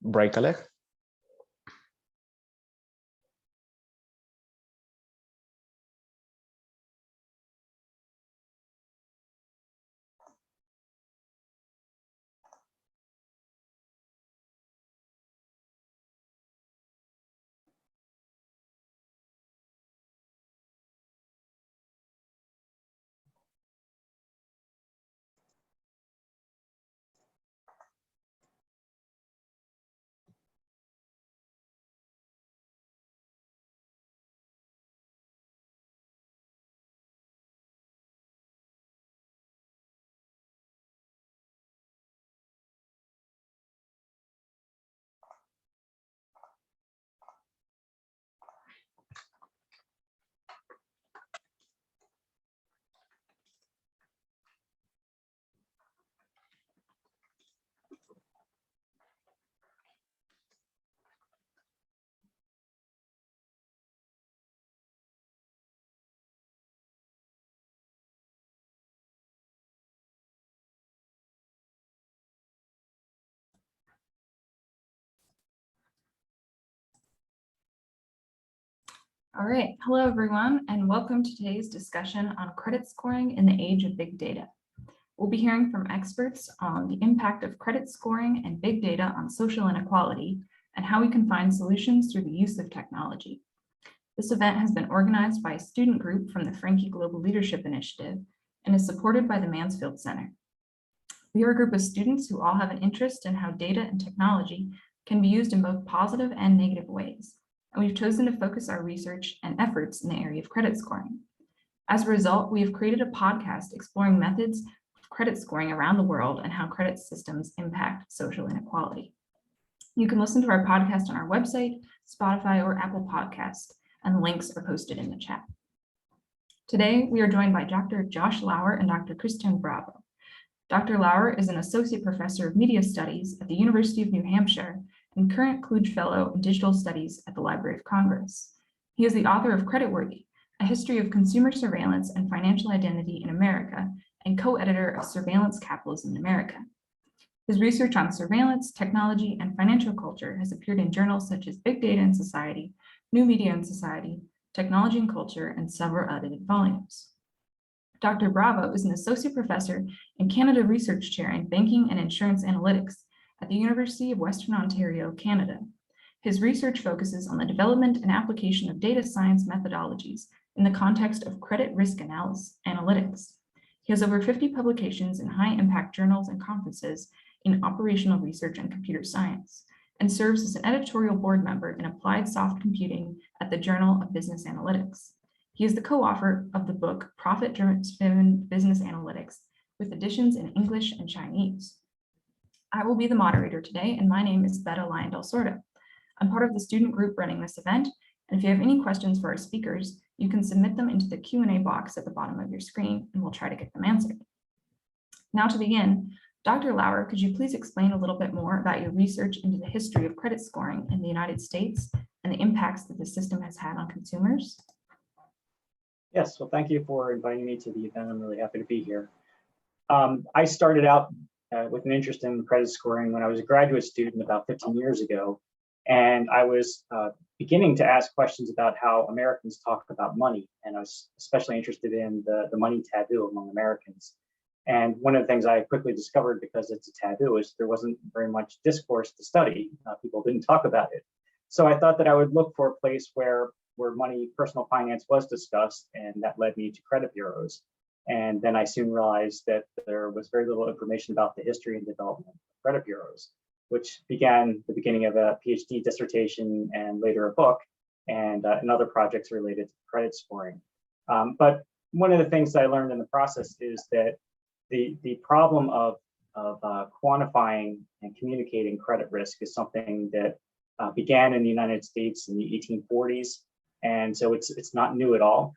break a leg. All right, hello everyone, and welcome to today's discussion on credit scoring in the age of big data. We'll be hearing from experts on the impact of credit scoring and big data on social inequality and how we can find solutions through the use of technology. This event has been organized by a student group from the Franke Global Leadership Initiative and is supported by the Mansfield Center. We are a group of students who all have an interest in how data and technology can be used in both positive and negative ways. And we've chosen to focus our research and efforts in the area of credit scoring. As a result, we have created a podcast exploring methods of credit scoring around the world and how credit systems impact social inequality. You can listen to our podcast on our website, Spotify, or Apple Podcast, and the links are posted in the chat. Today, we are joined by Dr. Josh Lauer and Dr. Cristian Bravo. Dr. Lauer is an associate professor of media studies at the University of New Hampshire and current Kluge Fellow in Digital Studies at the Library of Congress. He is the author of Creditworthy, A History of Consumer Surveillance and Financial Identity in America, and co-editor of Surveillance Capitalism in America. His research on surveillance, technology, and financial culture has appeared in journals such as Big Data in Society, New Media in Society, Technology and Culture, and several edited volumes. Dr. Bravo is an associate professor and Canada Research Chair in Banking and Insurance Analytics at the University of Western Ontario, Canada. His research focuses on the development and application of data science methodologies in the context of credit risk analytics. He has over 50 publications in high-impact journals and conferences in operational research and computer science, and serves as an editorial board member in applied soft computing at the Journal of Business Analytics. He is the co-author of the book Profit-Driven Business Analytics, with editions in English and Chinese. I will be the moderator today, and my name is Betta Lyon-Del-Sordo. I'm part of the student group running this event, and if you have any questions for our speakers, you can submit them into the Q&A box at the bottom of your screen, and we'll try to get them answered. Now to begin, Dr. Lauer, could you please explain a little bit more about your research into the history of credit scoring in the United States and the impacts that the system has had on consumers? Yes, well, thank you for inviting me to the event. I'm really happy to be here. I started out with an interest in credit scoring when I was a graduate student about 15 years ago. And I was beginning to ask questions about how Americans talk about money. And I was especially interested in the money taboo among Americans. And one of the things I quickly discovered, because it's a taboo, is there wasn't very much discourse to study. People didn't talk about it. So I thought that I would look for a place where money, personal finance was discussed, and that led me to credit bureaus. And then I soon realized that there was very little information about the history and development of credit bureaus, which began the beginning of a PhD dissertation and later a book, and other projects related to credit scoring. But one of the things that I learned in the process is that the problem of quantifying and communicating credit risk is something that began in the United States in the 1840s. And so it's not new at all.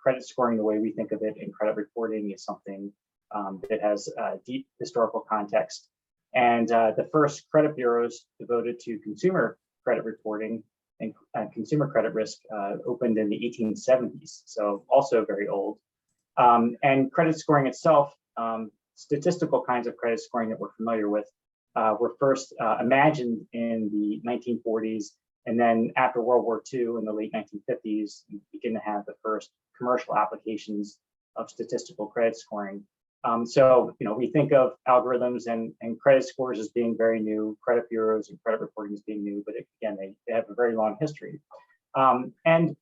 Credit scoring, the way we think of it in credit reporting, is something that has deep historical context. And the first credit bureaus devoted to consumer credit reporting and consumer credit risk opened in the 1870s, so also very old. And credit scoring itself, statistical kinds of credit scoring that we're familiar with, were first imagined in the 1940s, and then after World War II in the late 1950s, we begin to have the first commercial applications of statistical credit scoring. So, we think of algorithms and credit scores as being very new, credit bureaus and credit reporting as being new, but again, they have a very long history. And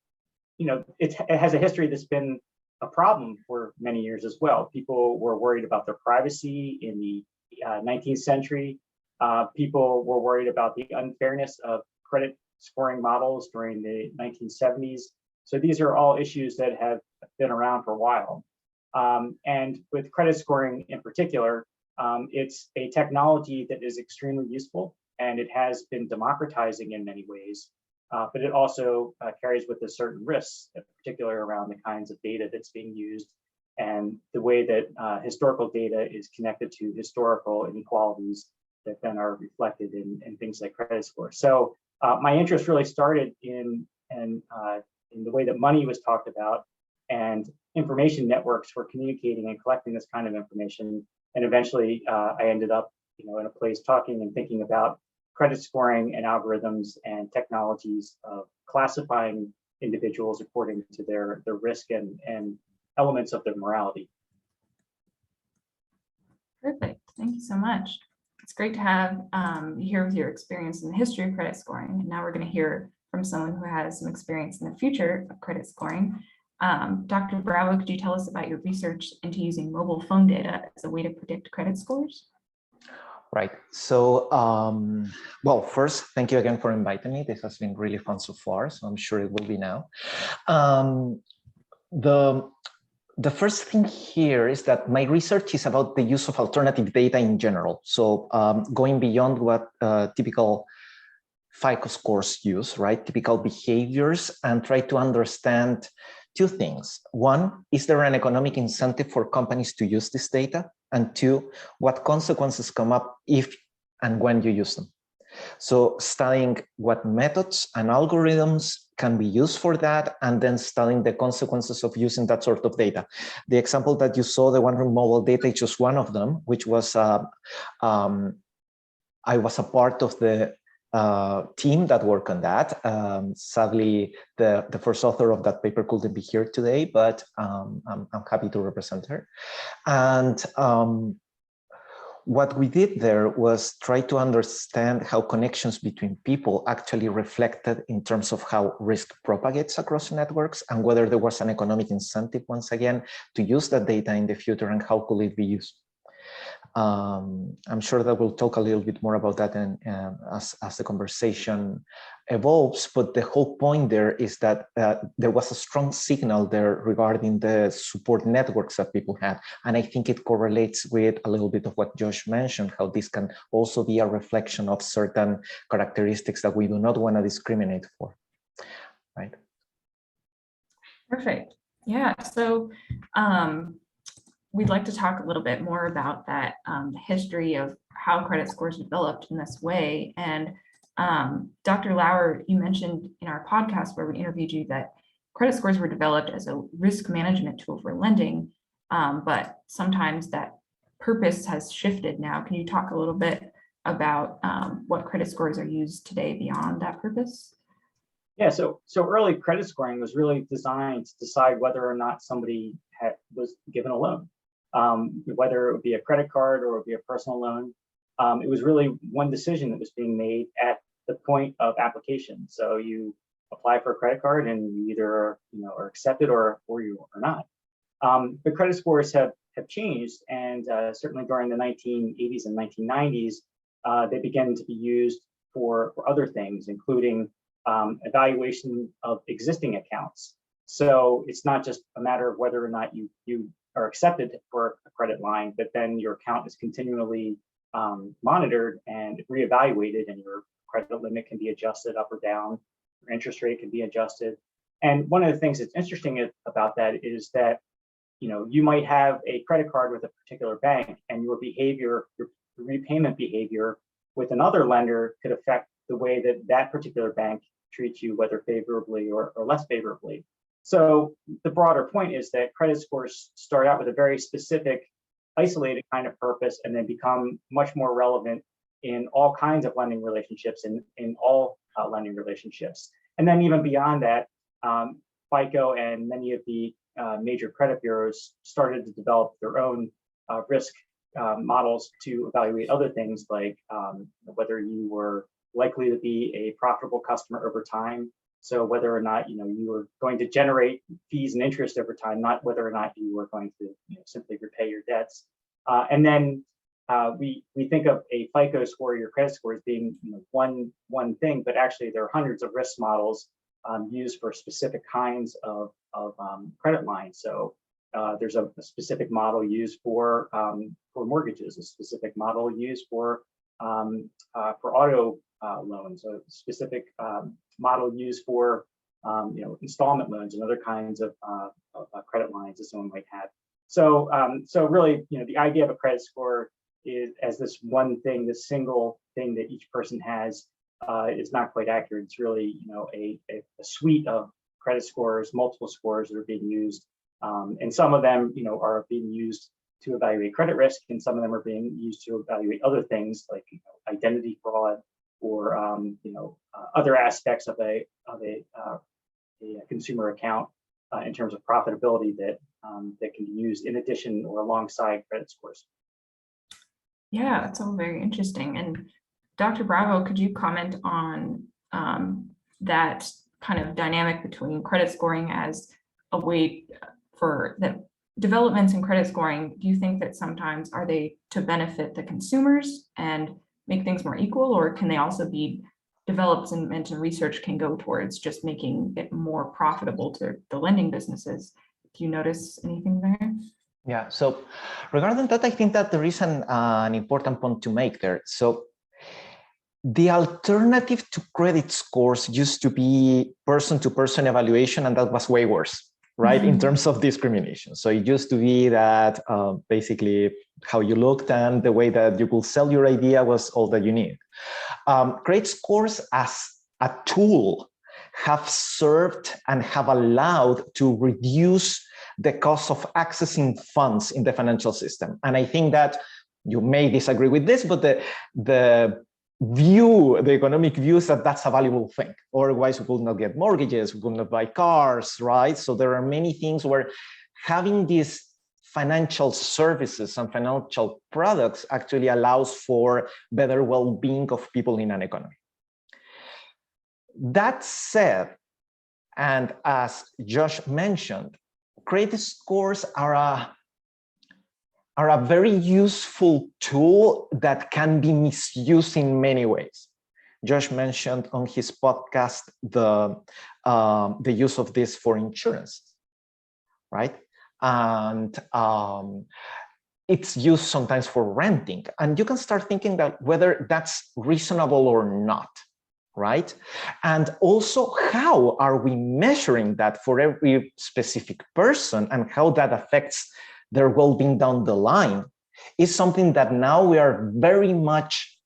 it has a history that's been a problem for many years as well. People were worried about their privacy in the 19th century. People were worried about the unfairness of credit scoring models during the 1970s. So these are all issues that have been around for a while. And with credit scoring in particular, it's a technology that is extremely useful, and it has been democratizing in many ways. But it also carries with it certain risks, in particular around the kinds of data that's being used and the way that historical data is connected to historical inequalities that then are reflected in things like credit scores. So my interest really started in the way that money was talked about, and information networks were communicating and collecting this kind of information. And eventually I ended up in a place talking and thinking about credit scoring and algorithms and technologies of classifying individuals according to their risk and elements of their morality. Perfect. Thank you so much. It's great to have you here with your experience in the history of credit scoring. And now we're going to hear from someone who has some experience in the future of credit scoring. Dr. Bravo, could you tell us about your research into using mobile phone data as a way to predict credit scores? Right. So, well, first, thank you again for inviting me. This has been really fun so far, so I'm sure it will be now. The first thing here is that my research is about the use of alternative data in general. So going beyond what typical FICO scores use, right? Typical behaviors, and try to understand two things. One, is there an economic incentive for companies to use this data? And two, what consequences come up if and when you use them? So studying what methods and algorithms can be used for that, and then studying the consequences of using that sort of data. The example that you saw, the one from mobile data, is just one of them, which was, I was a part of the team that worked on that. Sadly, the first author of that paper couldn't be here today, but I'm happy to represent her. And what we did there was try to understand how connections between people actually reflected in terms of how risk propagates across networks, and whether there was an economic incentive, once again, to use that data in the future, and how could it be used. I'm sure that we'll talk a little bit more about that as the conversation evolves, but the whole point there is that there was a strong signal there regarding the support networks that people had. And I think it correlates with a little bit of what Josh mentioned, how this can also be a reflection of certain characteristics that we do not want to discriminate for, right? Perfect. Yeah, so we'd like to talk a little bit more about that, the history of how credit scores developed in this way. And Dr. Lauer, you mentioned in our podcast where we interviewed you that credit scores were developed as a risk management tool for lending, but sometimes that purpose has shifted now. Can you talk a little bit about what credit scores are used today beyond that purpose? Yeah, so early credit scoring was really designed to decide whether or not somebody was given a loan. Whether it would be a credit card or it would be a personal loan. It was really one decision that was being made at the point of application. So you apply for a credit card and you either are accepted or you are not. The credit scores have changed, and certainly during the 1980s and 1990s, they began to be used for other things, including evaluation of existing accounts. So it's not just a matter of whether or not you are accepted for a credit line, but then your account is continually monitored and reevaluated, and your credit limit can be adjusted up or down, your interest rate can be adjusted. And one of the things that's interesting about that is that you might have a credit card with a particular bank, and your behavior, your repayment behavior with another lender could affect the way that particular bank treats you, whether favorably or less favorably. So the broader point is that credit scores start out with a very specific, isolated kind of purpose, and then become much more relevant in all kinds of lending relationships, in all lending relationships. And then even beyond that, FICO and many of the major credit bureaus started to develop their own risk models to evaluate other things like whether you were likely to be a profitable customer over time. So whether or not you were going to generate fees and interest over time, not whether or not you were going to simply repay your debts. And then we think of a FICO score, your credit score, as being one thing, but actually there are hundreds of risk models used for specific kinds of credit lines. So there's a specific model used for mortgages, a specific model used for auto loans, a specific model used for installment loans and other kinds of credit lines that someone might have. So so really, the idea of a credit score is as this one thing, this single thing that each person has is not quite accurate. It's really a suite of credit scores, multiple scores that are being used, and some of them are being used to evaluate credit risk, and some of them are being used to evaluate other things like identity fraud or other aspects of a consumer account in terms of profitability that can be used in addition or alongside credit scores. Yeah, that's all very interesting. And Dr. Bravo, could you comment on that kind of dynamic between credit scoring as a way for the developments in credit scoring? Do you think that sometimes are they to benefit the consumers and make things more equal, or can they also be developed and research can go towards just making it more profitable to the lending businesses? Do you notice anything there? Yeah, so regarding that, I think that there is an important point to make there. So the alternative to credit scores used to be person-to-person evaluation, and that was way worse, right? In terms of discrimination. So it used to be that basically how you looked and the way that you could sell your idea was all that you need. Credit scores as a tool have served and have allowed to reduce the cost of accessing funds in the financial system. And I think that you may disagree with this, but the economic view is that that's a valuable thing. Otherwise, we would not get mortgages, we would not buy cars, right? So there are many things where having these financial services and financial products actually allows for better well-being of people in an economy. That said, and as Josh mentioned, credit scores are a very useful tool that can be misused in many ways. Josh mentioned on his podcast the use of this for insurance, right? And it's used sometimes for renting. And you can start thinking that whether that's reasonable or not, right? And also, how are we measuring that for every specific person, and how that affects their well-being down the line is something that now we are very much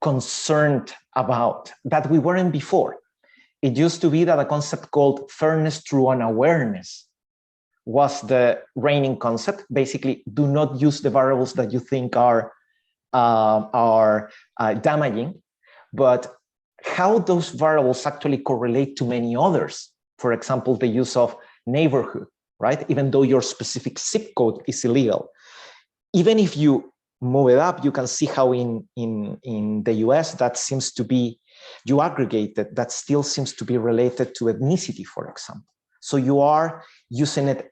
concerned about that we weren't before. It used to be that a concept called fairness through unawareness was the reigning concept. Basically, do not use the variables that you think are damaging, but how those variables actually correlate to many others. For example, the use of neighborhood, right? Even though your specific zip code is illegal. Even if you move it up, you can see how in the US that seems to be, you aggregate that still seems to be related to ethnicity, for example. So you are using it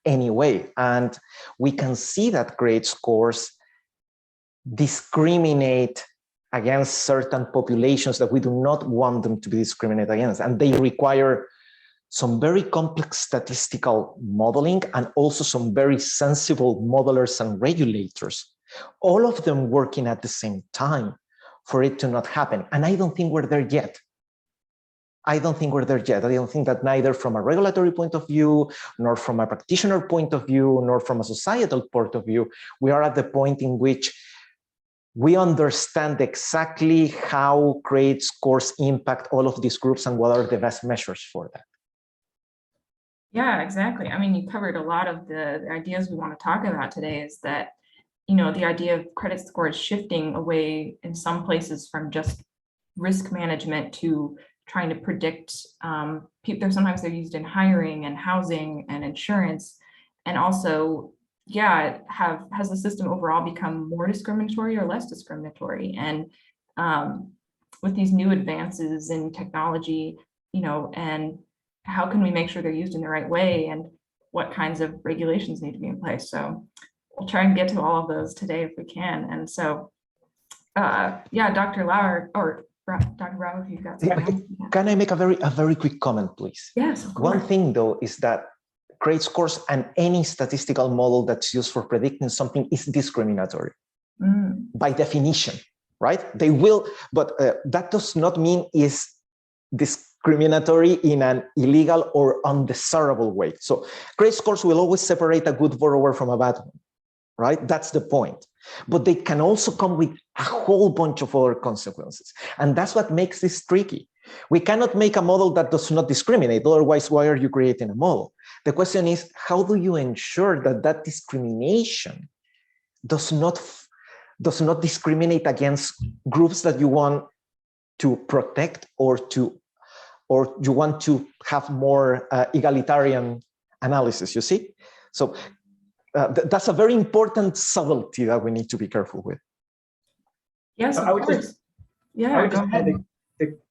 anyway. And we can see that credit scores discriminate against certain populations that we do not want them to be discriminated against. And they require some very complex statistical modeling and also some very sensible modelers and regulators, all of them working at the same time for it to not happen. And I don't think we're there yet. I don't think that neither from a regulatory point of view, nor from a practitioner point of view, nor from a societal point of view, we are at the point in which we understand exactly how credit scores impact all of these groups and what are the best measures for that. Yeah, exactly. I mean, you covered a lot of the ideas we want to talk about today. Is that, the idea of credit scores shifting away in some places from just risk management to trying to predict people. Sometimes they're used in hiring and housing and insurance, and also, yeah, has the system overall become more discriminatory or less discriminatory? And with these new advances in technology, and how can we make sure they're used in the right way, and what kinds of regulations need to be in place? So we'll try and get to all of those today if we can. And so, yeah, Dr. Lauer, or Dr. Bravo, if you've got something else. Can I make a very quick comment, please? Yes, of course. One thing, though, is that credit scores and any statistical model that's used for predicting something is discriminatory by definition, right? They will, but that does not mean is discriminatory in an illegal or undesirable way. So credit scores will always separate a good borrower from a bad one, right? That's the point. But they can also come with a whole bunch of other consequences. And that's what makes this tricky. We cannot make a model that does not discriminate. Otherwise, why are you creating a model? The question is, how do you ensure that that discrimination does not discriminate against groups that you want to protect, or you want to have more egalitarian analysis, you see? So that's a very important subtlety that we need to be careful with. Yes, of course. Yeah, go ahead.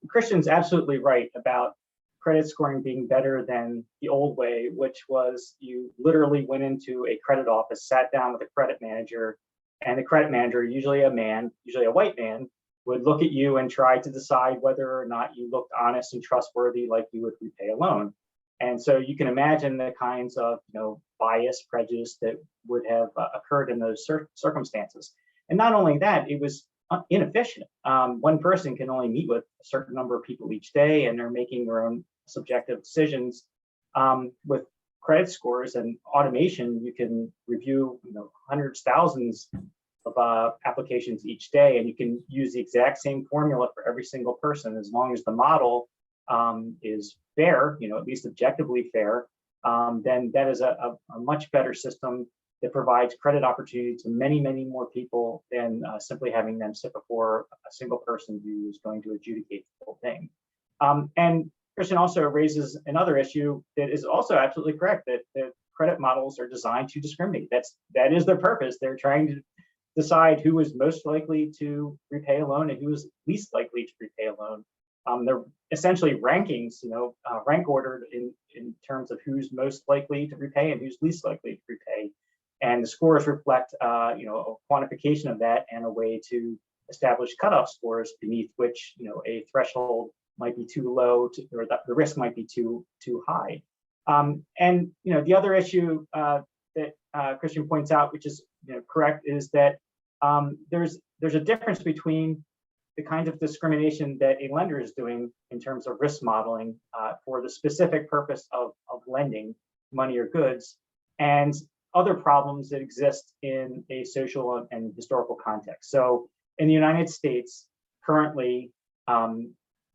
Cristian's absolutely right about credit scoring being better than the old way, which was you literally went into a credit office, sat down with a credit manager, and the credit manager, usually a man, usually a white man, would look at you and try to decide whether or not you looked honest and trustworthy, like you would repay a loan. And so you can imagine the kinds of bias, prejudice that would have occurred in those circumstances. And not only that, it was inefficient. One person can only meet with a certain number of people each day, and they're making their own subjective decisions. With credit scores and automation, you can review hundreds, thousands of applications each day, and you can use the exact same formula for every single person, as long as the model is fair, at least objectively fair. Then that is a much better system that provides credit opportunity to many, many more people than simply having them sit before a single person who is going to adjudicate the whole thing. And Cristian also raises another issue that is also absolutely correct, that credit models are designed to discriminate. That is their purpose. They're trying to decide who is most likely to repay a loan and who is least likely to repay a loan. They're essentially rankings, rank ordered in terms of who's most likely to repay and who's least likely to repay. And the scores reflect, a quantification of that and a way to establish cutoff scores beneath which, a threshold might be too low, or the risk might be too high. And the other issue that Cristian points out, which is correct, is that there's a difference between the kinds of discrimination that a lender is doing in terms of risk modeling for the specific purpose of lending money or goods, and other problems that exist in a social and historical context. So in the United States, currently,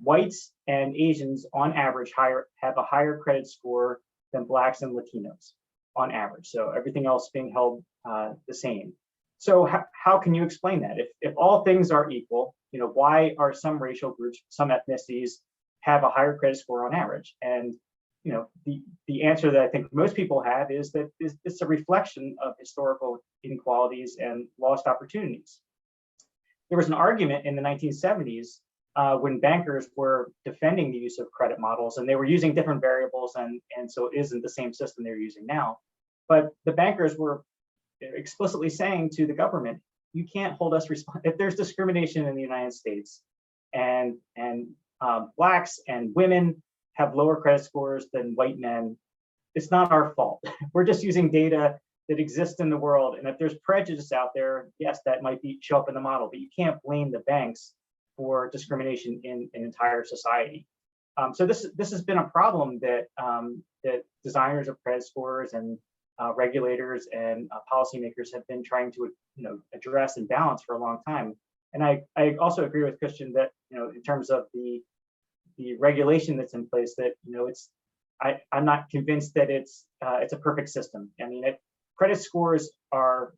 whites and Asians on average have a higher credit score than Blacks and Latinos on average. So everything else being held the same. So how can you explain that? If all things are equal, why are some racial groups, some ethnicities have a higher credit score on average? And the answer that I think most people have is that it's a reflection of historical inequalities and lost opportunities. There was an argument in the 1970s when bankers were defending the use of credit models, and they were using different variables, and so it isn't the same system they're using now. But the bankers were explicitly saying to the government, you can't hold us responsible. If there's discrimination in the United States and Blacks and women have lower credit scores than white men, it's not our fault. We're just using data that exists in the world. And if there's prejudice out there, yes, that might show up in the model, but you can't blame the banks for discrimination in entire society. So this has been a problem that designers of credit scores and regulators and policymakers have been trying to address and balance for a long time. And I also agree with Cristian that in terms of the regulation that's in place, that I'm not convinced that it's a perfect system. I mean, credit scores are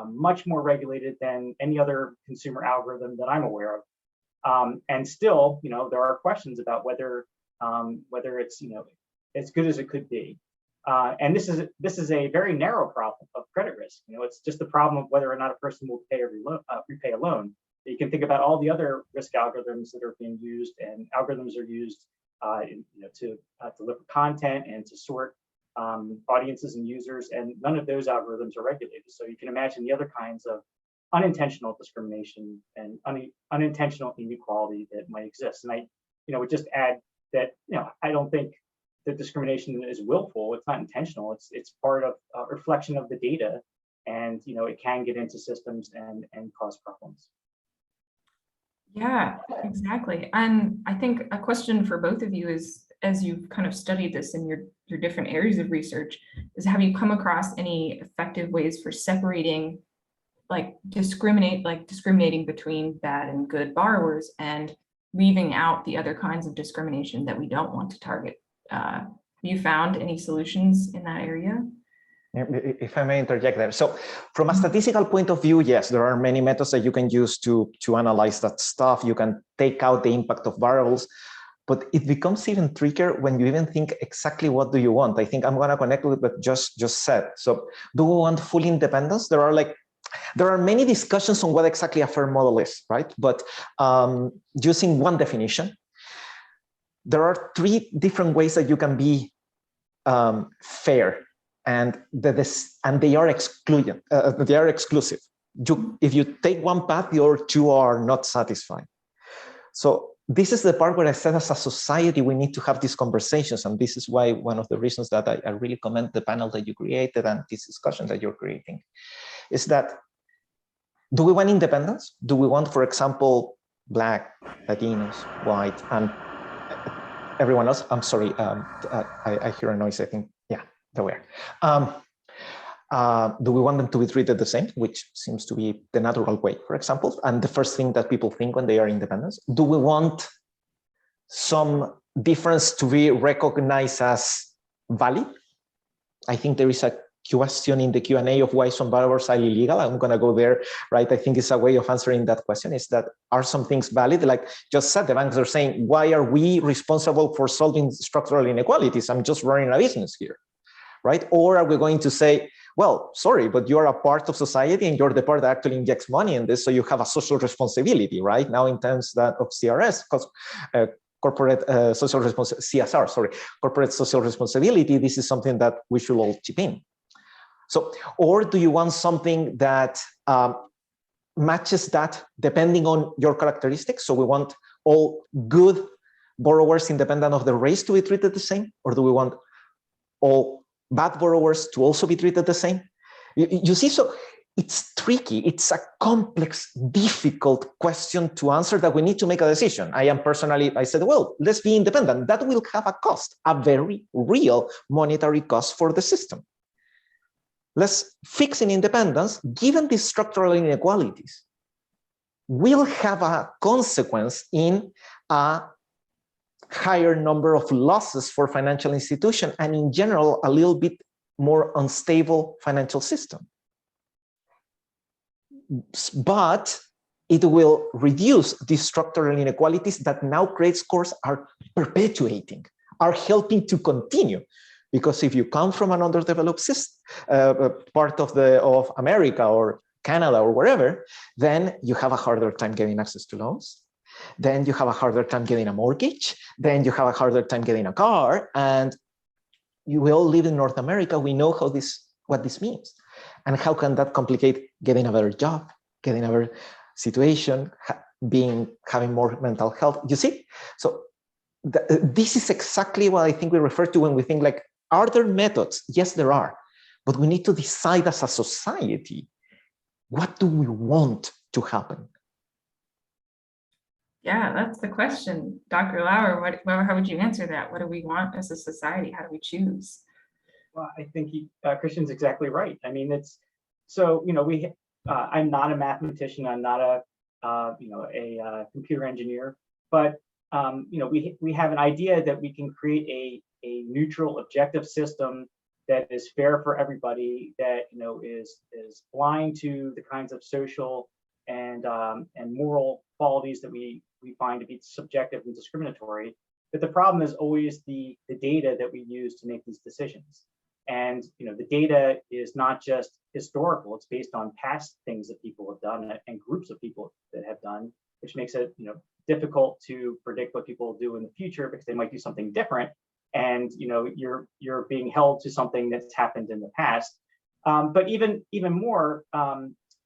much more regulated than any other consumer algorithm that I'm aware of. And still, there are questions about whether it's as good as it could be. And this is a very narrow problem of credit risk. It's just the problem of whether or not a person will repay a loan. You can think about all the other risk algorithms that are being used, and algorithms are used to deliver content and to sort audiences and users, and none of those algorithms are regulated. So you can imagine the other kinds of unintentional discrimination and unintentional inequality that might exist. And I would just add that I don't think that discrimination is willful. It's not intentional. It's part of a reflection of the data, and it can get into systems and cause problems. Yeah, exactly. And I think a question for both of you is, as you've kind of studied this in your different areas of research, is have you come across any effective ways for separating, discriminating between bad and good borrowers and leaving out the other kinds of discrimination that we don't want to target? Have you found any solutions in that area? If I may interject there. So from a statistical point of view, yes, there are many methods that you can use to analyze that stuff. You can take out the impact of variables, but it becomes even trickier when you even think exactly what do you want. I think I'm going to connect with what just said. So do we want full independence? There are many discussions on what exactly a fair model is, right? But using one definition, there are three different ways that you can be fair. And they are exclusive. If you take one path, the other two are not satisfied. So this is the part where I said, as a society, we need to have these conversations, and this is why one of the reasons that I really commend the panel that you created and this discussion that you're creating, is that do we want independence? Do we want, for example, Black, Latinos, white, and everyone else? I'm sorry, I hear a noise. I think, yeah. Do we want them to be treated the same, which seems to be the natural way, for example, and the first thing that people think when they are independent? Do we want some difference to be recognized as valid? I think there is a question in the Q&A of why some borrowers are illegal. I'm going to go there, right? I think it's a way of answering that question, is that are some things valid? Like just said, the banks are saying, why are we responsible for solving structural inequalities? I'm just running a business here. Right? Or are we going to say, well, sorry, but you're a part of society and you're the part that actually injects money in this, so you have a social responsibility, right? Now in terms of CRS, corporate social responsibility, CSR, sorry, corporate social responsibility, this is something that we should all chip in. So, or do you want something that matches that depending on your characteristics? So we want all good borrowers, independent of the race, to be treated the same? Or do we want all bad borrowers to also be treated the same? You see, so it's tricky. It's a complex, difficult question to answer that we need to make a decision. I said, well, let's be independent. That will have a cost, a very real monetary cost for the system. Let's fix in independence, given these structural inequalities, will have a consequence in a higher number of losses for financial institutions, and in general, a little bit more unstable financial system. But it will reduce these structural inequalities that now credit scores are perpetuating, are helping to continue. Because if you come from an underdeveloped part of America or Canada or wherever, then you have a harder time getting access to loans. Then you have a harder time getting a mortgage. Then you have a harder time getting a car. And we all live in North America. We know what this means. And how can that complicate getting a better job, getting a better situation, having more mental health? You see? So this is exactly what I think we refer to when we think like, are there methods? Yes, there are. But we need to decide as a society, what do we want to happen? Yeah, that's the question. Dr. Lauer, how would you answer that? What do we want as a society? How do we choose? Well, I think Christian's exactly right. I mean, it's so, I'm not a mathematician. I'm not a computer engineer, but we have an idea that we can create a neutral, objective system that is fair for everybody, that is blind to the kinds of social and moral qualities that we find to be subjective and discriminatory. But the problem is always the data that we use to make these decisions. And the data is not just historical; it's based on past things that people have done and groups of people that have done, which makes it difficult to predict what people will do in the future, because they might do something different, and you're being held to something that's happened in the past. But even more,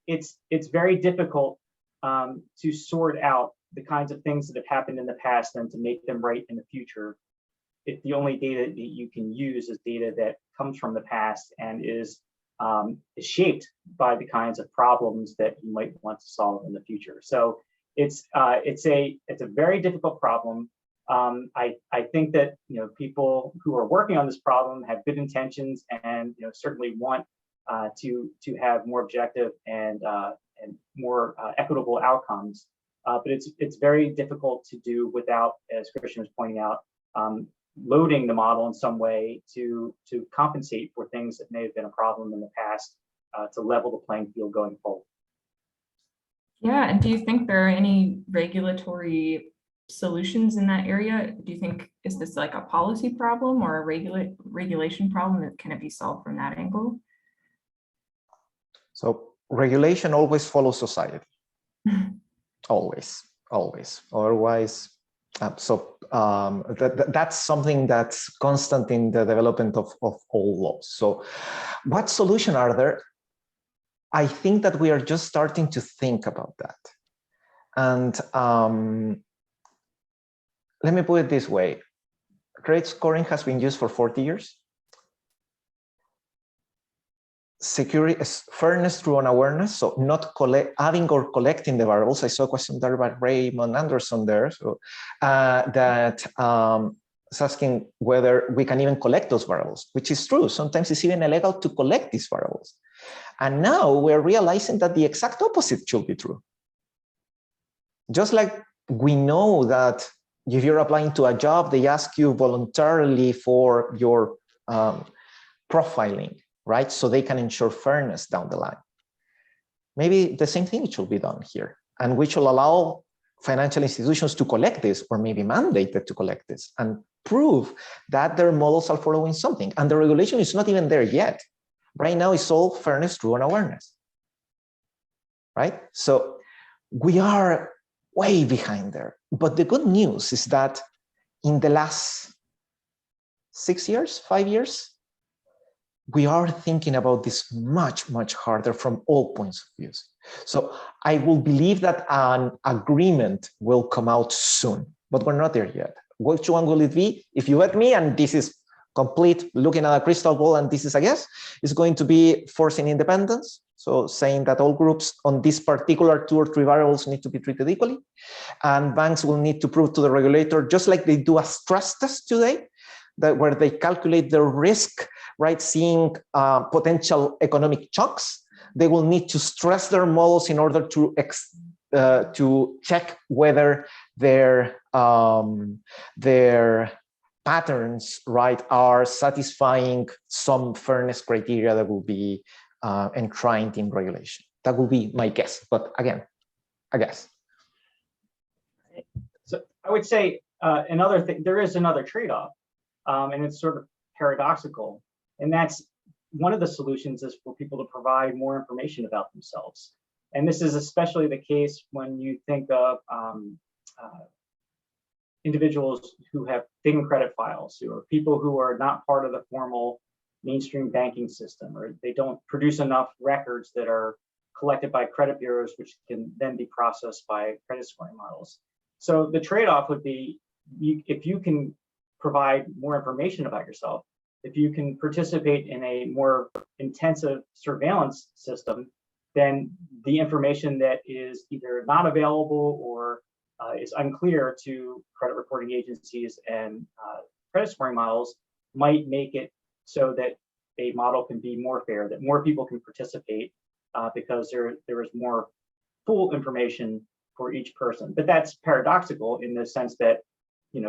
it's very difficult to sort out the kinds of things that have happened in the past and to make them right in the future, if the only data that you can use is data that comes from the past and is shaped by the kinds of problems that you might want to solve in the future. So it's a very difficult problem. I think that people who are working on this problem have good intentions and certainly want to have more objective and more equitable outcomes. But it's very difficult to do without, as Cristian was pointing out, loading the model in some way to compensate for things that may have been a problem in the past, to level the playing field going forward. Yeah, and do you think there are any regulatory solutions in that area? Do you think, is this like a policy problem or a regulation problem that can it be solved from that angle? So regulation always follows society. Always. Otherwise, that's something that's constant in the development of all laws. So what solution are there? I think that we are just starting to think about that. And let me put it this way. Credit scoring has been used for 40 years. Security, fairness through unawareness, so not adding or collecting the variables. I saw a question there by Raymond Anderson there, so that is asking whether we can even collect those variables, which is true. Sometimes it's even illegal to collect these variables. And now we're realizing that the exact opposite should be true. Just like we know that if you're applying to a job, they ask you voluntarily for your profiling, right? So they can ensure fairness down the line. Maybe the same thing should be done here. And we should allow financial institutions to collect this, or maybe mandated to collect this, and prove that their models are following something. And the regulation is not even there yet. Right now, it's all fairness through unawareness, right? So we are way behind there. But the good news is that in the last 6 years, 5 years, we are thinking about this much, much harder from all points of view. So I will believe that an agreement will come out soon, but we're not there yet. Which one will it be? If you let me, and this is complete looking at a crystal ball, and this is a guess, is going to be forcing independence. So saying that all groups on this particular 2 or 3 variables need to be treated equally. And banks will need to prove to the regulator, just like they do a stress test today, that where they calculate the risk, right, seeing potential economic shocks, they will need to stress their models in order to check whether their patterns, right, are satisfying some fairness criteria that will be enshrined in regulation. That will be my guess, but again, I guess. So I would say another thing, there is another trade-off, and it's sort of paradoxical, and that's one of the solutions is for people to provide more information about themselves. And this is especially the case when you think of individuals who have thin credit files, who are people who are not part of the formal mainstream banking system, or they don't produce enough records that are collected by credit bureaus, which can then be processed by credit scoring models. So the trade-off would be, if you can provide more information about yourself, if you can participate in a more intensive surveillance system, then the information that is either not available or is unclear to credit reporting agencies and credit scoring models might make it so that a model can be more fair, that more people can participate because there is more full information for each person. But that's paradoxical in the sense that,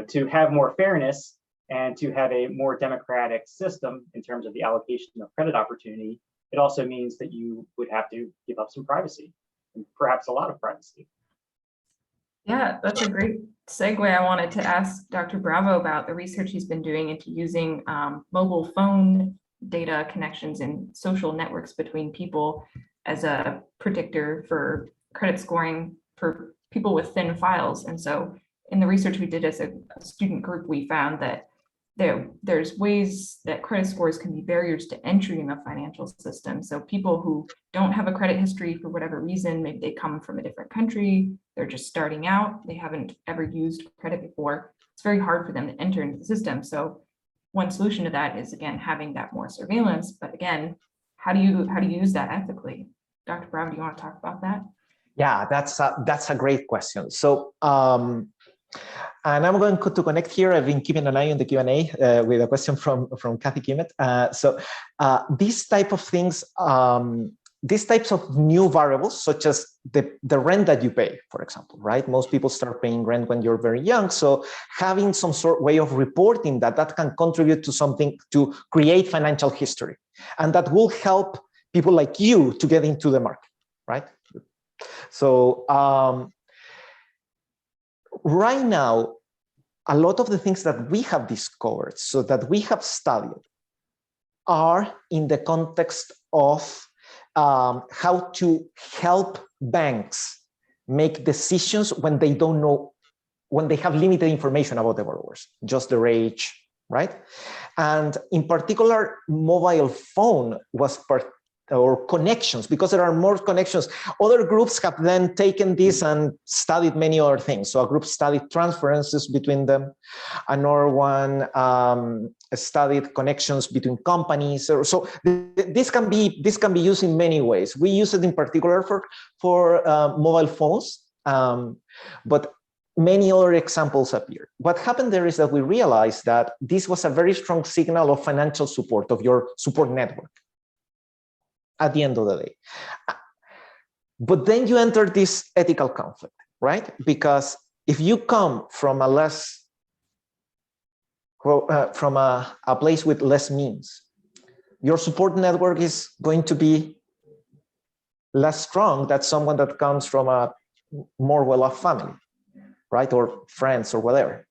to have more fairness, And to have a more democratic system in terms of the allocation of credit opportunity, it also means that you would have to give up some privacy, and perhaps a lot of privacy. Yeah, that's a great segue. I wanted to ask Dr. Bravo about the research he's been doing into using mobile phone data connections and social networks between people as a predictor for credit scoring for people with thin files. And so in the research we did as a student group, we found that there's ways that credit scores can be barriers to entry in the financial system. So people who don't have a credit history for whatever reason, maybe they come from a different country, they're just starting out, they haven't ever used credit before, it's very hard for them to enter into the system. So one solution to that is, again, having that more surveillance. But again, how do you use that ethically? Dr. Bravo, do you want to talk about that? Yeah, that's a great question. So, and I'm going to connect here. I've been keeping an eye on the Q&A with a question from Kathy Kimmett. These type of things, these types of new variables, such as the rent that you pay, for example, right? Most people start paying rent when you're very young. So having some sort of way of reporting that can contribute to something to create financial history. And that will help people like you to get into the market, right? So right now, a lot of the things that we have discovered, so that we have studied, are in the context of how to help banks make decisions when they don't know, when they have limited information about the borrowers, just their age, right? And in particular, mobile phone was or connections, because there are more connections. Other groups have then taken this and studied many other things. So a group studied transferences between them. Another one studied connections between companies. So this can be used in many ways. We use it in particular for mobile phones, but many other examples appear. What happened there is that we realized that this was a very strong signal of financial support, of your support network at the end of the day. But then you enter this ethical conflict, right? Because if you come from a less, from a place with less means, your support network is going to be less strong than someone that comes from a more well-off family, right? Or friends or whatever.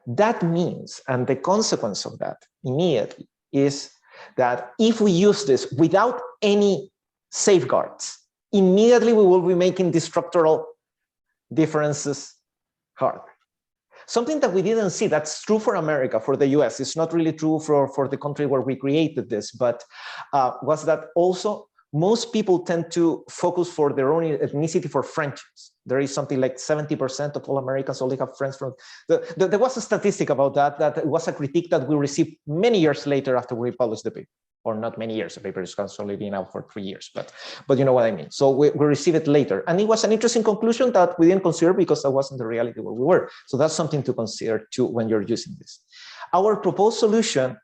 That means, and the consequence of that immediately is that if we use this without any safeguards, immediately we will be making the structural differences hard. Something that we didn't see, that's true for America, for the US, it's not really true for the country where we created this, but was that also most people tend to focus for their own ethnicity for friendships. There is something like 70% of all Americans only have friends from, there was a statistic about that it was a critique that we received many years later after we published the paper, or not many years, the paper is only been out for 3 years, but you know what I mean. So we received it later. And it was an interesting conclusion that we didn't consider because that wasn't the reality where we were. So that's something to consider too when you're using this. Our proposed solution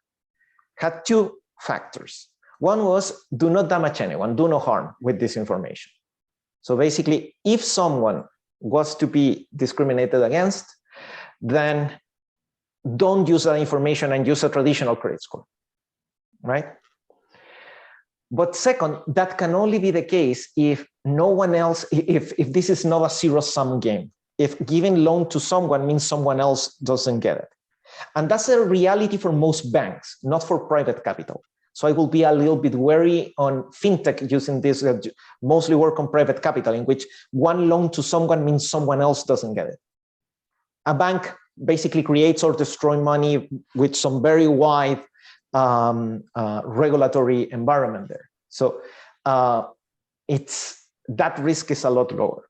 had two factors. One was do not damage anyone, do no harm with this information. So basically, if someone was to be discriminated against, then don't use that information and use a traditional credit score, right? But second, that can only be the case if no one else, if this is not a zero-sum game. If giving loan to someone means someone else doesn't get it. And that's a reality for most banks, not for private capital. So I will be a little bit wary on fintech using this, mostly work on private capital, in which one loan to someone means someone else doesn't get it. A bank basically creates or destroys money with some very wide regulatory environment there. So that risk is a lot lower.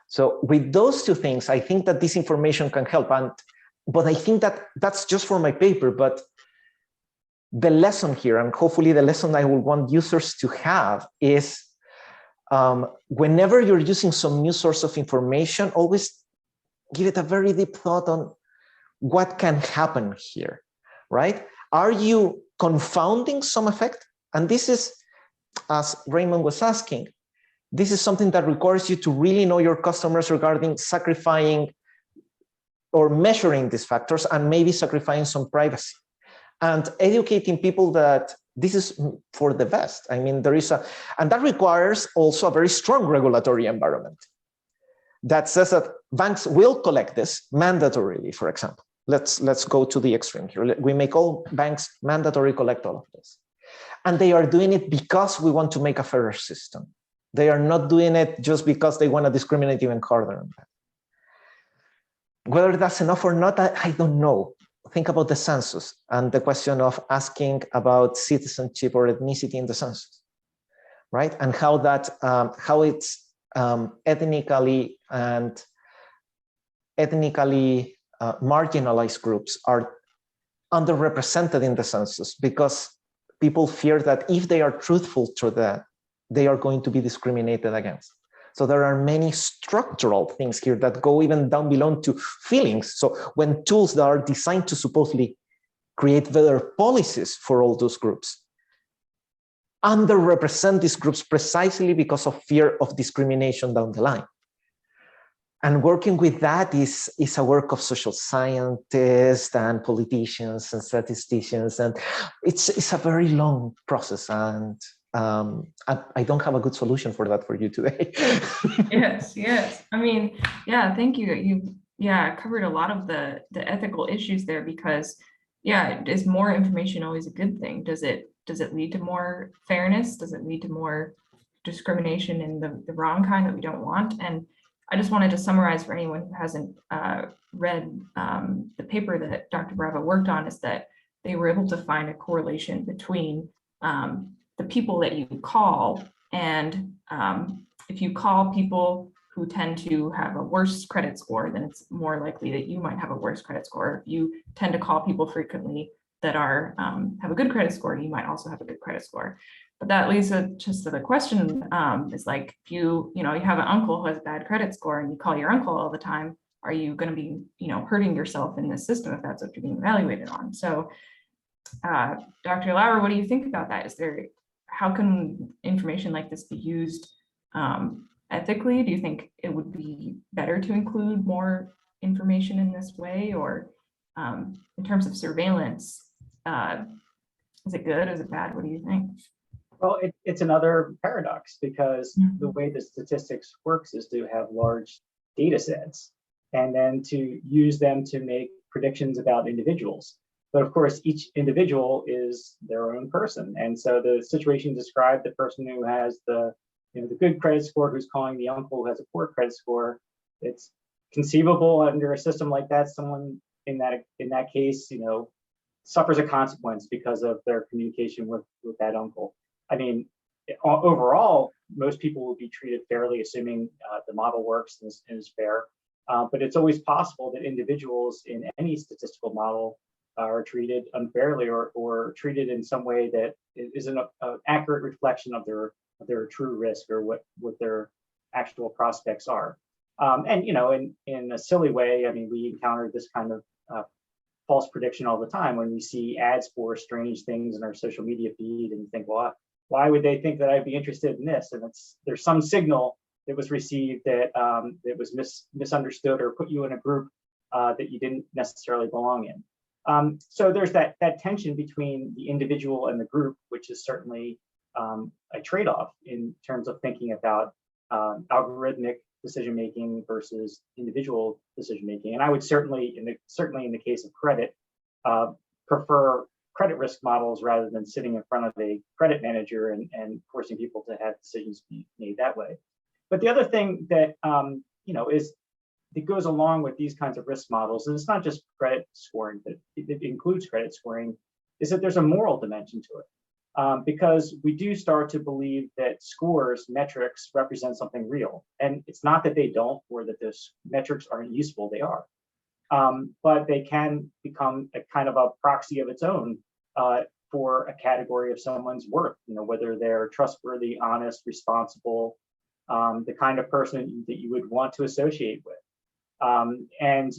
So with those two things, I think that this information can help. But I think that that's just for my paper, but the lesson here, and hopefully the lesson I will want users to have, is whenever you're using some new source of information, always give it a very deep thought on what can happen here, right? Are you confounding some effect? And this is, as Raymond was asking, this is something that requires you to really know your customers regarding sacrificing or measuring these factors and maybe sacrificing some privacy and educating people that this is for the best. I mean, and that requires also a very strong regulatory environment that says that banks will collect this mandatorily, for example. Let's go to the extreme here. We make all banks mandatory collect all of this. And they are doing it because we want to make a fairer system. They are not doing it just because they want to discriminate even harder. Whether that's enough or not, I don't know. Think about the census and the question of asking about citizenship or ethnicity in the census, right? And how it's ethnically marginalized groups are underrepresented in the census because people fear that if they are truthful to that, they are going to be discriminated against. So there are many structural things here that go even down below to feelings. So when tools that are designed to supposedly create better policies for all those groups underrepresent these groups precisely because of fear of discrimination down the line. And working with that is a work of social scientists and politicians and statisticians. And it's a very long process. And I don't have a good solution for that for you today. Yes. I mean, yeah, thank you. You covered a lot of the ethical issues there because, is more information always a good thing? Does it lead to more fairness? Does it lead to more discrimination in the wrong kind that we don't want? And I just wanted to summarize for anyone who hasn't read the paper that Dr. Bravo worked on, is that they were able to find a correlation between the people that you call, and if you call people who tend to have a worse credit score, then it's more likely that you might have a worse credit score. If you tend to call people frequently that are have a good credit score, you might also have a good credit score. But that leads just to the question, is like, if you have an uncle who has a bad credit score and you call your uncle all the time, are you going to be hurting yourself in this system if that's what you're being evaluated on? So Dr. Lauer, what do you think about that? How can information like this be used ethically? Do you think it would be better to include more information in this way? Or in terms of surveillance, is it good? Is it bad? What do you think? Well, it's another paradox because the way the statistics works is to have large data sets and then to use them to make predictions about individuals. But of course, each individual is their own person. And so the situation described, the person who has the good credit score who's calling the uncle who has a poor credit score, it's conceivable under a system like that, someone in that case, suffers a consequence because of their communication with that uncle. I mean, overall, most people will be treated fairly, assuming the model works and is fair. But it's always possible that individuals in any statistical model are treated unfairly or treated in some way that isn't an accurate reflection of their true risk or what their actual prospects are. And in a silly way, I mean, we encounter this kind of false prediction all the time when we see ads for strange things in our social media feed, and you think, well, why would they think that I'd be interested in this? And there's some signal that was received that was misunderstood or put you in a group that you didn't necessarily belong in. So there's that tension between the individual and the group, which is certainly a trade-off in terms of thinking about algorithmic decision-making versus individual decision-making. And I would certainly in the case of credit, prefer credit risk models rather than sitting in front of a credit manager and forcing people to have decisions be made that way. But the other thing that is that goes along with these kinds of risk models, and it's not just credit scoring, but it includes credit scoring, is that there's a moral dimension to it. Because we do start to believe that scores, metrics, represent something real. And it's not that they don't, or that those metrics aren't useful, they are. But they can become a kind of a proxy of its own for a category of someone's worth, whether they're trustworthy, honest, responsible, the kind of person that you would want to associate with. And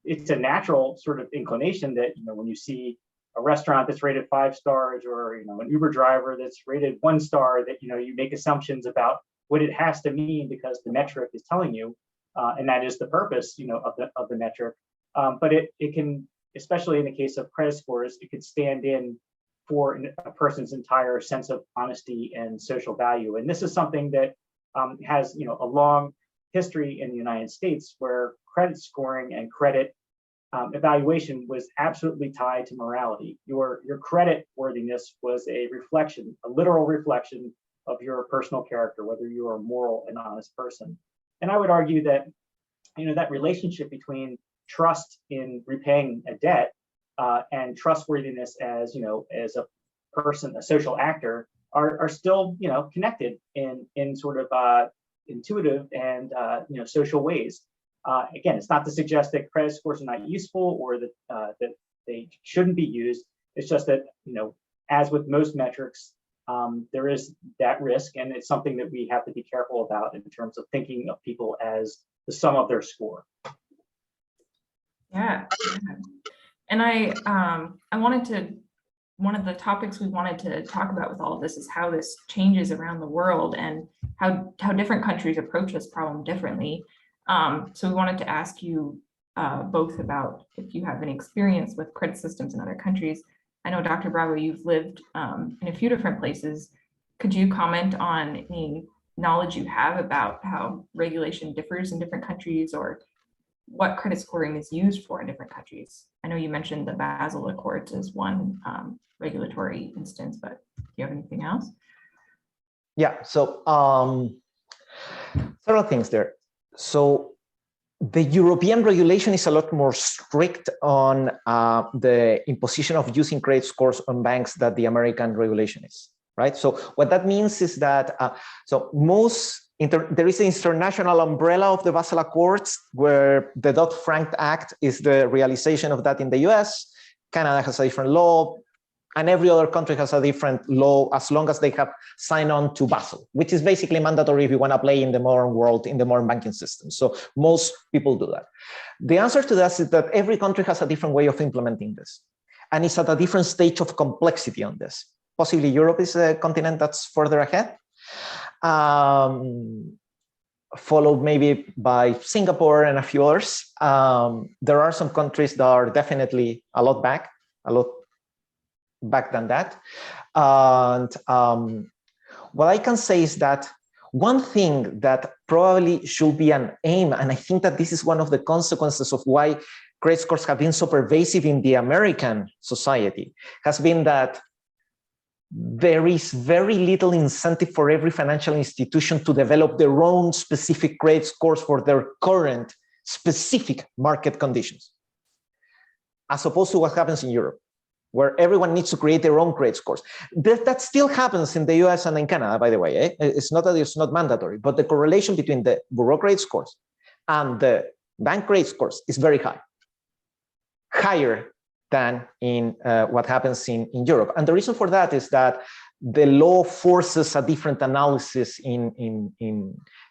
it's a natural sort of inclination that, when you see a restaurant that's rated 5 stars or, an Uber driver that's rated 1 star, that, you make assumptions about what it has to mean because the metric is telling you. and that is the purpose, of the metric. But it can, especially in the case of credit scores, it could stand in for a person's entire sense of honesty and social value. And this is something that has, a long history in the United States, where credit scoring and credit evaluation was absolutely tied to morality. Your credit worthiness was a reflection, a literal reflection of your personal character, whether you are a moral and honest person. And I would argue that, that relationship between trust in repaying a debt and trustworthiness as, as a person, a social actor, are still, connected in sort of intuitive and, social ways. Again, it's not to suggest that credit scores are not useful or that they shouldn't be used. It's just that, as with most metrics, there is that risk, and it's something that we have to be careful about in terms of thinking of people as the sum of their score. Yeah. And one of the topics we wanted to talk about with all of this is how this changes around the world and how different countries approach this problem differently. So we wanted to ask you both about if you have any experience with credit systems in other countries. I know, Dr. Bravo, you've lived in a few different places. Could you comment on any knowledge you have about how regulation differs in different countries, or what credit scoring is used for in different countries? I know you mentioned the Basel Accords as one regulatory instance, but do you have anything else? Yeah, so several things there. So the European regulation is a lot more strict on the imposition of using credit scores on banks than the American regulation is, right? So what that means is that there is an international umbrella of the Basel Accords, where the Dodd-Frank Act is the realization of that in the US. Canada has a different law, and every other country has a different law as long as they have signed on to Basel, which is basically mandatory if you want to play in the modern world, in the modern banking system. So most people do that. The answer to that is that every country has a different way of implementing this, and it's at a different stage of complexity on this. Possibly Europe is a continent that's further ahead, followed maybe by Singapore and a few others. There are some countries that are definitely a lot back than that. And what I can say is that one thing that probably should be an aim, and I think that this is one of the consequences of why credit scores have been so pervasive in the American society, has been that there is very little incentive for every financial institution to develop their own specific credit scores for their current specific market conditions, as opposed to what happens in Europe, where everyone needs to create their own credit scores. That still happens in the US and in Canada, by the way. It's not that it's not mandatory, but the correlation between the bureau credit scores and the bank credit scores is very high, higher than in what happens in Europe. And the reason for that is that the law forces a different analysis in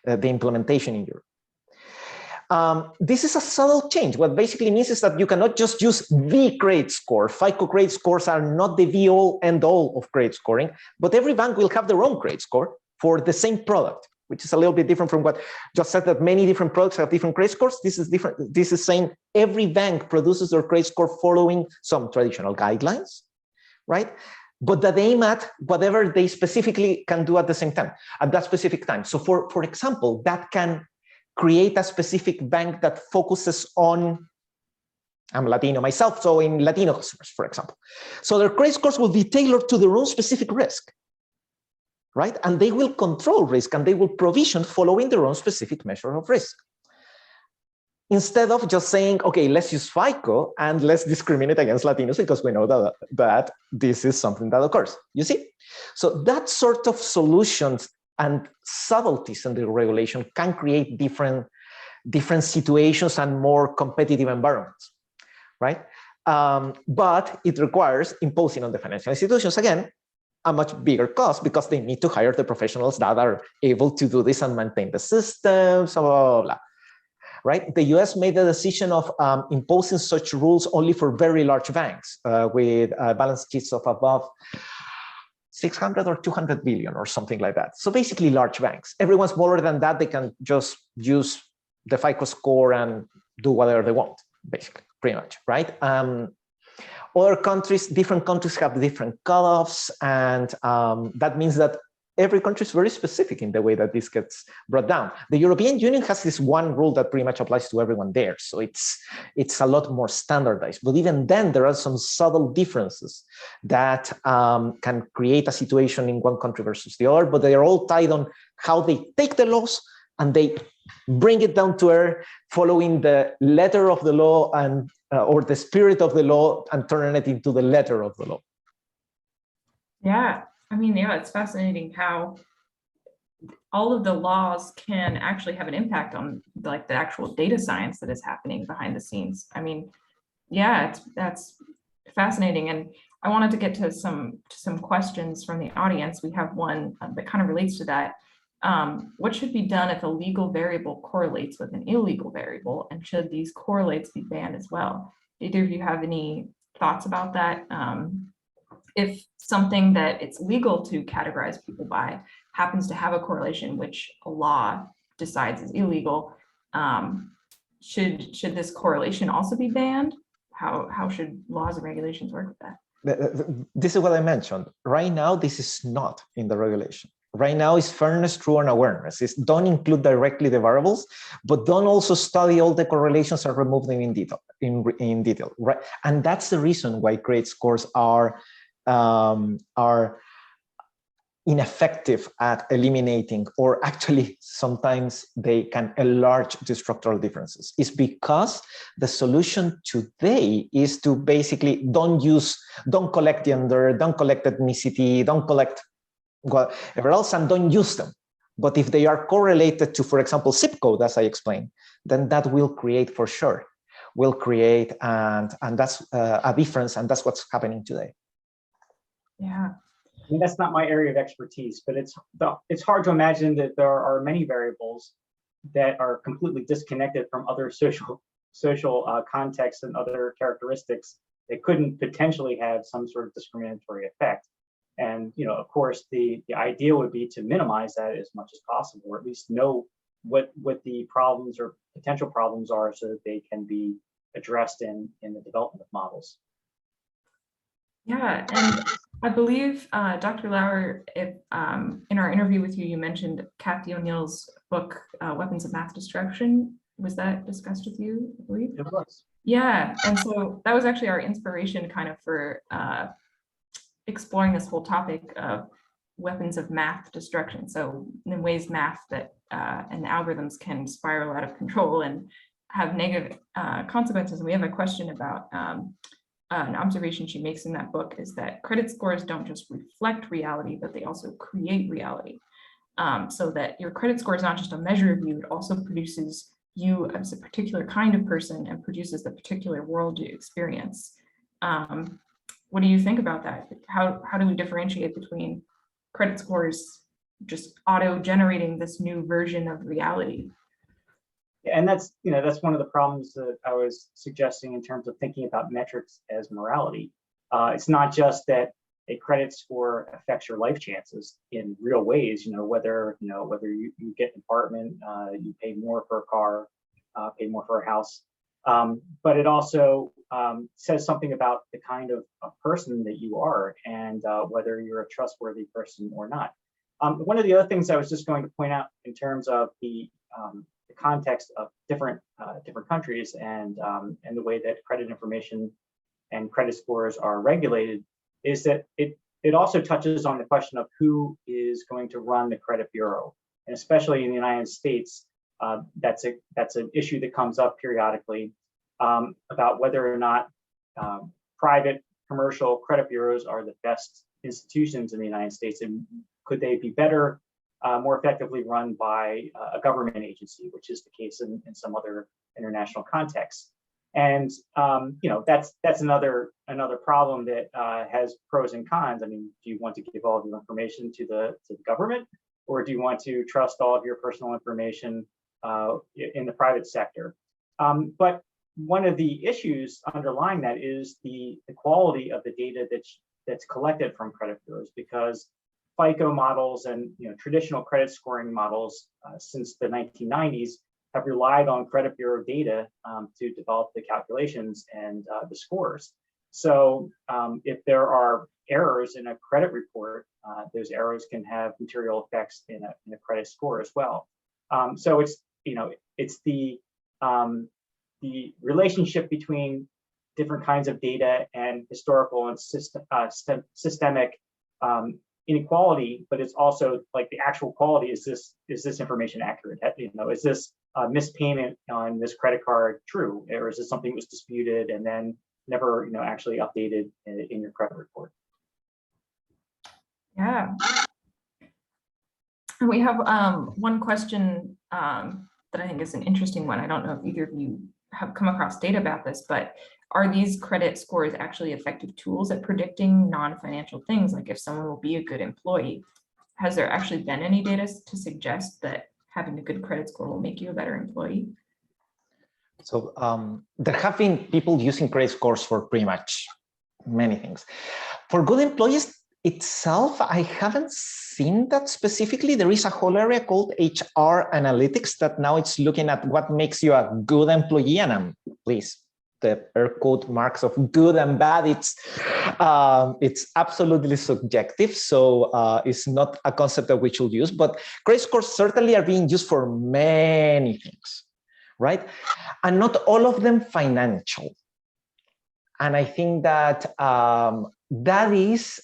the implementation in Europe. This is a subtle change. What basically means is that you cannot just use the credit score. FICO credit scores are not the be-all and all of credit scoring, but every bank will have their own credit score for the same product, which is a little bit different from what just said, that many different products have different credit scores. This is different. This is saying every bank produces their credit score following some traditional guidelines, right? But that they aim at whatever they specifically can do at the same time, at that specific time. So for example, that can create a specific bank that focuses on, I'm Latino myself, so in Latino customers, for example. So their credit scores will be tailored to their own specific risk, right? And they will control risk and they will provision following their own specific measure of risk. Instead of just saying, okay, let's use FICO and let's discriminate against Latinos because we know that this is something that occurs, you see? So that sort of solutions and subtleties in the regulation can create different situations and more competitive environments, right? But it requires imposing on the financial institutions, again, a much bigger cost because they need to hire the professionals that are able to do this and maintain the systems, blah, blah, blah, right? The US made the decision of imposing such rules only for very large banks with balance sheets of above 600 or 200 billion or something like that. So basically large banks. Everyone smaller than that, they can just use the FICO score and do whatever they want, basically, pretty much, right? Other countries, different countries have different cutoffs, and that means that every country is very specific in the way that this gets brought down. The European Union has this one rule that pretty much applies to everyone there, so it's a lot more standardized. But even then, there are some subtle differences that can create a situation in one country versus the other, but they are all tied on how they take the laws and they bring it down to earth, following the letter of the law and or the spirit of the law, and turning it into the letter of the law. Yeah, I mean, yeah, it's fascinating how all of the laws can actually have an impact on like the actual data science that is happening behind the scenes. I mean, yeah, that's fascinating. And I wanted to get to some questions from the audience. We have one that kind of relates to that. What should be done if a legal variable correlates with an illegal variable, and should these correlates be banned as well? Either of you have any thoughts about that? If something that it's legal to categorize people by happens to have a correlation which a law decides is illegal, should this correlation also be banned? How should laws and regulations work with that? This is what I mentioned. Right now, this is not in the regulation. Right now is fairness, true, and awareness. It's don't include directly the variables, but don't also study all the correlations and remove them in detail. In detail, right? And that's the reason why credit scores are ineffective at eliminating, or actually sometimes they can enlarge the structural differences. It's because the solution today is to basically don't collect gender, don't collect ethnicity, don't collect whatever else, and don't use them. But if they are correlated to, for example, zip code, as I explained, then that will create, for sure, and that's a difference, and that's what's happening today. Yeah. I mean, that's not my area of expertise, but it's hard to imagine that there are many variables that are completely disconnected from other social contexts and other characteristics that couldn't potentially have some sort of discriminatory effect. And of course, the idea would be to minimize that as much as possible, or at least know what the problems or potential problems are, so that they can be addressed in the development of models. Yeah, and I believe, Dr. Lauer, in our interview with you, you mentioned Kathy O'Neill's book, Weapons of Math Destruction. Was that discussed with you, I believe? It was. Yeah, and so that was actually our inspiration kind of for exploring this whole topic of weapons of math destruction. So in ways math that and algorithms can spiral out of control and have negative consequences. And we have a question about an observation she makes in that book is that credit scores don't just reflect reality, but they also create reality. So that your credit score is not just a measure of you, it also produces you as a particular kind of person and produces the particular world you experience. What do you think about that? How do we differentiate between credit scores just auto-generating this new version of reality? And that's one of the problems that I was suggesting in terms of thinking about metrics as morality. It's not just that a credit score affects your life chances in real ways. Whether you get an apartment, you pay more for a car, pay more for a house, but it also says something about the kind of a person that you are, and whether you're a trustworthy person or not. One of the other things I was just going to point out in terms of the context of different countries and the way that credit information and credit scores are regulated is that it also touches on the question of who is going to run the credit bureau, and especially in the United States, that's an issue that comes up periodically about whether or not private commercial credit bureaus are the best institutions in the United States, and could they be better, more effectively run by a government agency, which is the case in some other international contexts. And that's another problem that has pros and cons. I mean, do you want to give all of your information to the government, or do you want to trust all of your personal information in the private sector? But one of the issues underlying that is the quality of the data that's collected from credit bureaus, because FICO models and traditional credit scoring models since the 1990s have relied on credit bureau data to develop the calculations and the scores. So if there are errors in a credit report, those errors can have material effects in a credit score as well. So it's it's the relationship between different kinds of data and historical and systemic inequality, but it's also like the actual quality. Is this information accurate? Is this mispayment on this credit card true, or is this something that was disputed and then never actually updated in your credit report? Yeah. And we have one question that I think is an interesting one. I don't know if either of you have come across data about this, but are these credit scores actually effective tools at predicting non-financial things, like if someone will be a good employee? Has there actually been any data to suggest that having a good credit score will make you a better employee? So there have been people using credit scores for pretty much many things. For good employees itself, I haven't seen that specifically. There is a whole area called HR analytics that now it's looking at what makes you a good employee. And please, the air quote marks of good and bad, it's absolutely subjective. So it's not a concept that we should use, but credit scores certainly are being used for many things, right? And not all of them financial. And I think that that is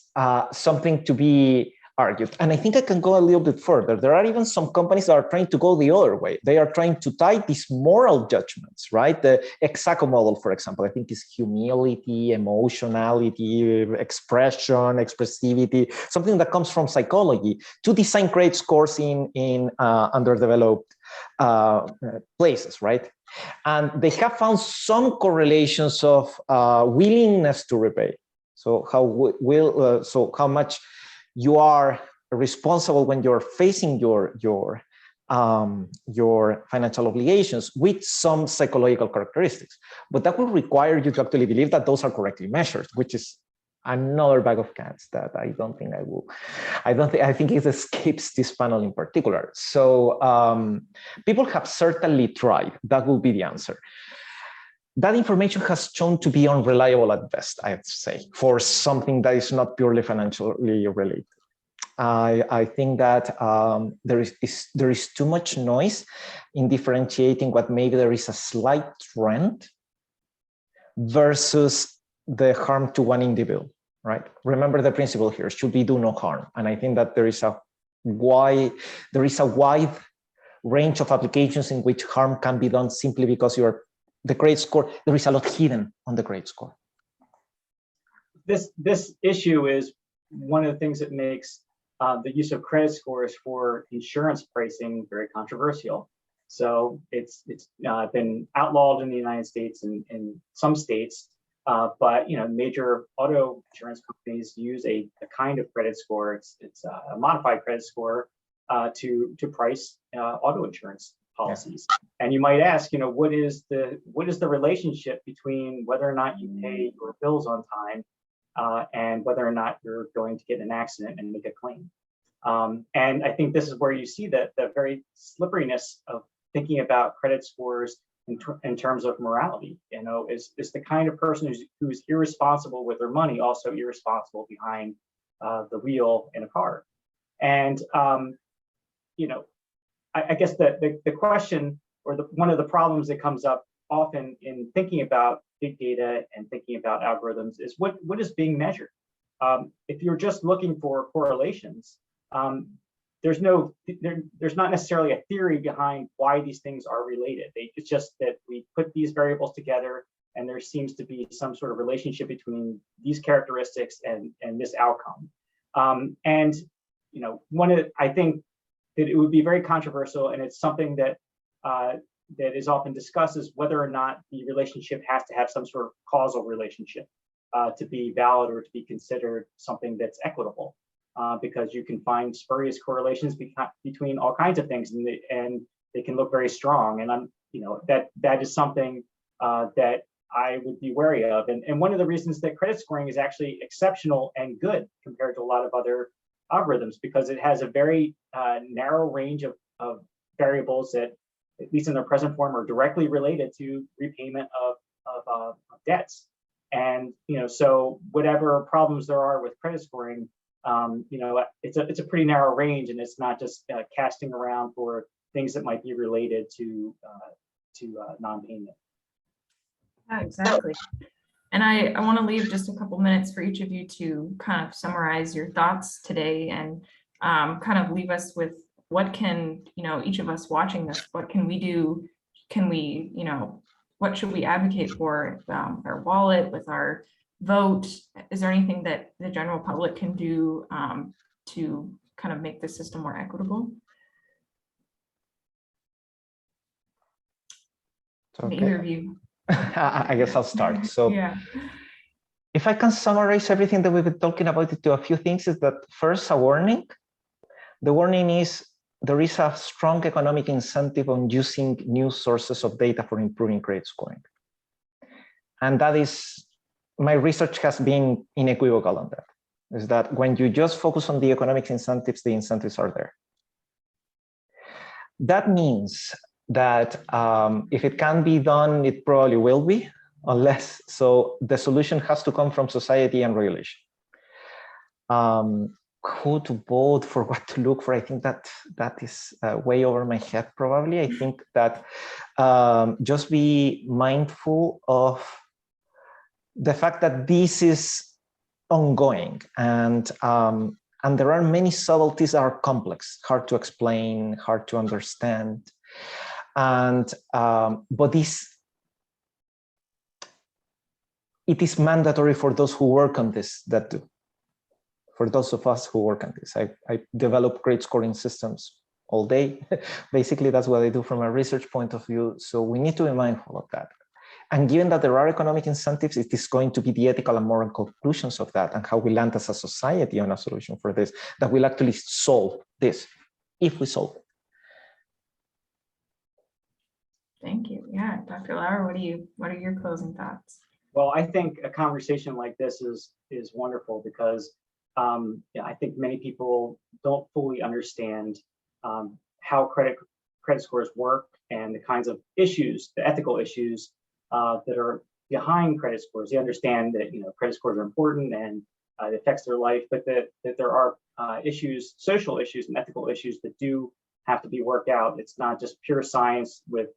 something to be argued. And I think I can go a little bit further. There are even some companies that are trying to go the other way. They are trying to tie these moral judgments, right? The Exaco model, for example, I think is humility, emotionality, expression, expressivity, something that comes from psychology, to design credit scores in underdeveloped places, right? And they have found some correlations of willingness to repay. So how much you are responsible when you're facing your financial obligations with some psychological characteristics. But that will require you to actually believe that those are correctly measured, which is another bag of cats that I don't think I will. I think it escapes this panel in particular. So people have certainly tried. That will be the answer. That information has shown to be unreliable at best, I have to say, for something that is not purely financially related. I think that there is too much noise in differentiating what maybe there is a slight trend versus the harm to one individual, right? Remember the principle here, should we do no harm? And I think that there is a wide range of applications in which harm can be done simply because the credit score, there is a lot hidden on the credit score. This issue is one of the things that makes the use of credit scores for insurance pricing very controversial. So it's been outlawed in the United States and in some states, but major auto insurance companies use a kind of credit score. It's a modified credit score to price auto insurance policies. Yeah. And you might ask, what is the relationship between whether or not you pay your bills on time and whether or not you're going to get in an accident and make a claim? And I think this is where you see the very slipperiness of thinking about credit scores in terms of morality. Is the kind of person who's irresponsible with their money also irresponsible behind the wheel in a car? And I guess the question, or one of the problems that comes up often in thinking about big data and thinking about algorithms is what is being measured. If you're just looking for correlations, there's not necessarily a theory behind why these things are related. It's just that we put these variables together, and there seems to be some sort of relationship between these characteristics and this outcome. I think that it would be very controversial, and it's something that that is often discussed, is whether or not the relationship has to have some sort of causal relationship to be valid or to be considered something that's equitable, because you can find spurious correlations between all kinds of things, and they can look very strong. And that is something that I would be wary of. And one of the reasons that credit scoring is actually exceptional and good compared to a lot of other algorithms, because it has a very narrow range of variables that at least in their present form, are directly related to repayment of debts. And so whatever problems there are with credit scoring, it's a pretty narrow range, and it's not just casting around for things that might be related to non-payment. Yeah, exactly. And I want to leave just a couple minutes for each of you to kind of summarize your thoughts today and kind of leave us with what can, each of us watching this, what can we do? Can we, what should we advocate for our wallet, with our vote? Is there anything that the general public can do to kind of make the system more equitable? Okay. Either of you. I guess I'll start. So yeah. If I can summarize everything that we've been talking about into a few things, is that first, a warning. The warning is there is a strong economic incentive on using new sources of data for improving credit scoring. And that is, my research has been unequivocal on that, is that when you just focus on the economic incentives, the incentives are there. That means that if it can be done, it probably will be, unless, so the solution has to come from society and regulation. Who to vote for, what to look for, I think that is way over my head probably. I think that just be mindful of the fact that this is ongoing, and there are many subtleties that are complex, hard to explain, hard to understand. And but it is mandatory for those who work on this, that do. For those of us who work on this, I develop credit scoring systems all day. Basically, that's what I do from a research point of view. So we need to be mindful of that. And given that there are economic incentives, it is going to be the ethical and moral conclusions of that and how we land as a society on a solution for this that will actually solve this, if we solve it. Thank you. Yeah, Dr. Lauer, what are your closing thoughts? Well, I think a conversation like this is wonderful because I think many people don't fully understand how credit scores work and the kinds of issues, the ethical issues that are behind credit scores. They understand that credit scores are important and it affects their life, but that there are issues, social issues and ethical issues that do have to be worked out. It's not just pure science with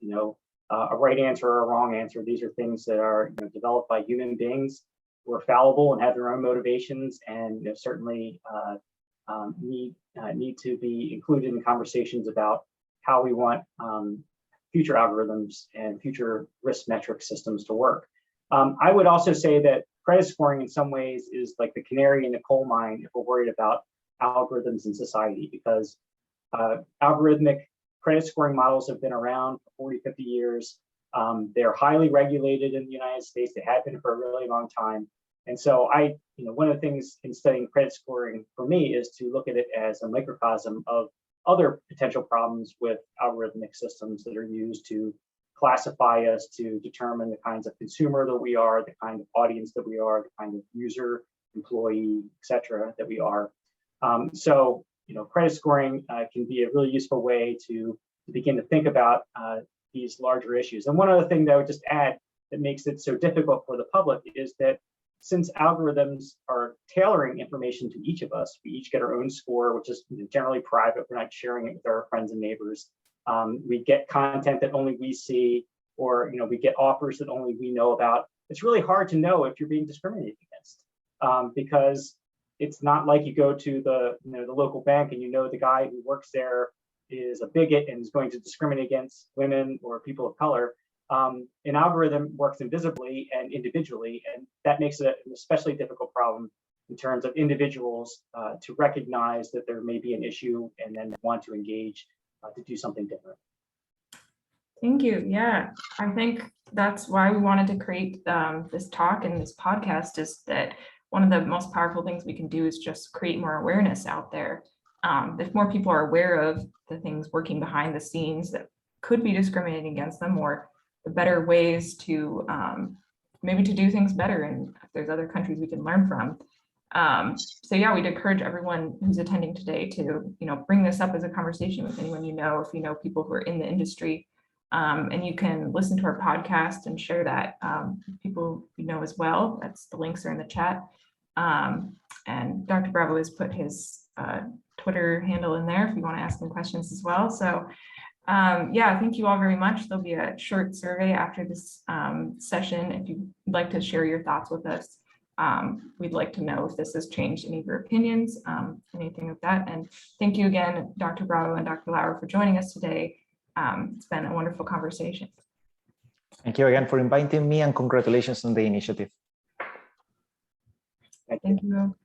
a right answer or a wrong answer. These are things that are developed by human beings who are fallible and have their own motivations, and certainly need to be included in conversations about how we want future algorithms and future risk metric systems to work. I would also say that credit scoring in some ways is like the canary in the coal mine if we're worried about algorithms in society, because algorithmic credit scoring models have been around for 40, 50 years. They're highly regulated in the United States. They have been for a really long time. And so one of the things in studying credit scoring for me is to look at it as a microcosm of other potential problems with algorithmic systems that are used to classify us, to determine the kinds of consumer that we are, the kind of audience that we are, the kind of user, employee, et cetera, that we are. So credit scoring can be a really useful way to begin to think about these larger issues. And one other thing that I would just add that makes it so difficult for the public is that since algorithms are tailoring information to each of us, we each get our own score, which is generally private. We're not sharing it with our friends and neighbors. We get content that only we see, or we get offers that only we know about. It's really hard to know if you're being discriminated against, because it's not like you go to the local bank and the guy who works there is a bigot and is going to discriminate against women or people of color. An algorithm works invisibly and individually, and that makes it an especially difficult problem in terms of individuals to recognize that there may be an issue and then want to engage to do something different. Thank you. Yeah, I think that's why we wanted to create this talk and this podcast, is that one of the most powerful things we can do is just create more awareness out there. If more people are aware of the things working behind the scenes that could be discriminating against them, or the better ways to maybe to do things better, and if there's other countries we can learn from. So yeah, we'd encourage everyone who's attending today to bring this up as a conversation with anyone if you know people who are in the industry, And you can listen to our podcast and share that with people you know as well. The links are in the chat. And Dr. Bravo has put his Twitter handle in there if you want to ask him questions as well. So yeah, thank you all very much. There'll be a short survey after this session. If you'd like to share your thoughts with us, we'd like to know if this has changed any of your opinions, anything like that. And thank you again, Dr. Bravo and Dr. Lauer, for joining us today. It's been a wonderful conversation. Thank you again for inviting me, and congratulations on the initiative. Thank you. Thank you.